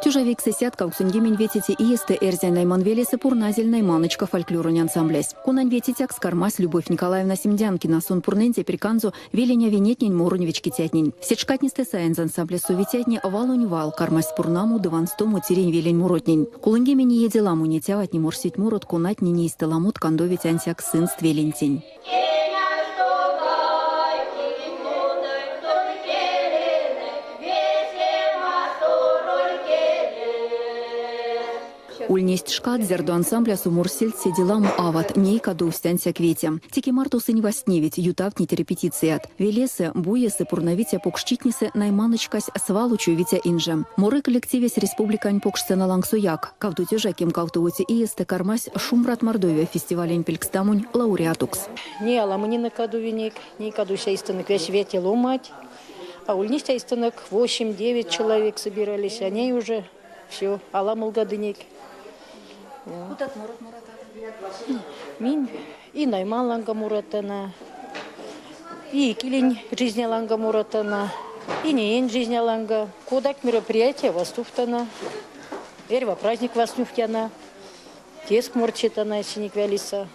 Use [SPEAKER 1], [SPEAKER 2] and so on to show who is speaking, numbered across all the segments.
[SPEAKER 1] Тюжавик сесятка уксунгемен ветите и есте эрзяй найман велесе пурназельной маночка фольклорун ансамблясь. Кунань ветитяк скармась Любовь Николаевна Семдянкина сон пурненте переканзу веленя венетнин моруневички тятнин. Сечкатнисте саенз ансамбле сувитятни валунь вал кармась пурнаму дыванстому тирень велень муротнин. Кулынгемени еделаму не тявать не морсить мурот кунать не неистеламут кандовить ансяк сын ствелентень. Ульнесть шкат зерду ансамбля сумурсельт седиламу ават, нейка доустянся кветя. Тики марту сын васневить, ютавнить репетицият. Велесе, буесе, пурновитя покшчитнисе, найманочкась свалучу витя инже. Моры коллективес республикань покшсена лангсуяк. Кавду тюжаким кавтуоти и есте кармась шумрат мордовия фестивалень пелькстамунь лауреатукс.
[SPEAKER 2] Не аламани на каду веник, не кадуся истинок весь вети ломать. А ульнистя истинок 8-9 человек собирались, они уже все, аламул гадыник.
[SPEAKER 1] Кутат мурат муратат.
[SPEAKER 2] Мин и найман ланга муратана, и килень жизни ланга муратана, и не жизни ланга. Кодак мероприятие вастуфтана, верва праздник вастуфтяна, теск морчитана, синик вялиса.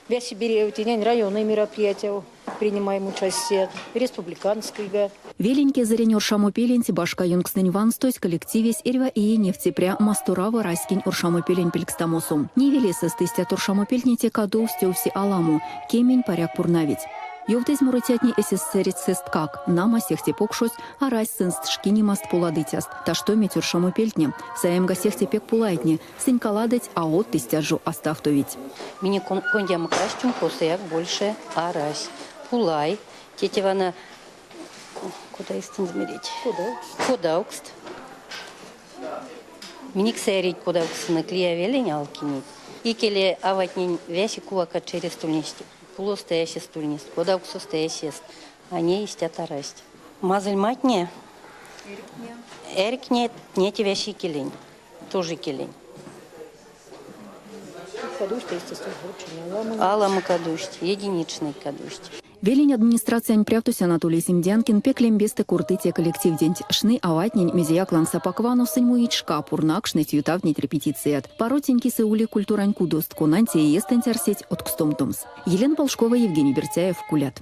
[SPEAKER 2] В Сибири районные мероприятия принимаем участие, республиканского.
[SPEAKER 1] Веленьке зарень уршамопеленти башка юнгснень ванстось коллективес ирва и нефтепря мастурава раскинь уршамопелень пелькстамосум. Не велеса стыстят уршамопельните каду стёвси аламу, кемень паряк пурнавить. Ёвтез мурытятни эсэсэрит сесткак, нама сехте покшось, а рась сынст шкини маст пуладытяст. Та что меть уршамопельтне, саемга сехте пек пулайтне, сынь каладать, а от тыстяжу оставтовить.
[SPEAKER 3] Мини кондям кращим косяк больше арась. Пулай, тетевана, куда истин замереть? Куда укст. Миник сэрить куда укст на клея велень алкинит. Икеле аватнин вяси кулака через стульнисти. Пуло стоящий стульнист, куда уксу стоящий. Они истят арасть. Мазаль матне? Эрик нет, не те вящи келень. Тоже келень. Алама кадушти, единичный кадушти.
[SPEAKER 1] Велень администрация аньпрявтусь Анатолий Семдянкин пеклем бесте куртыте коллектив день шны аватнень мезияк ланса паквану сыньмуить шка пурнакшныть ютавнить репетицият. Поротеньки сеули культурань кудост конанти и естентярсеть от кстомтумс. Елена Полшкова, Евгений Бертяев, Кулят.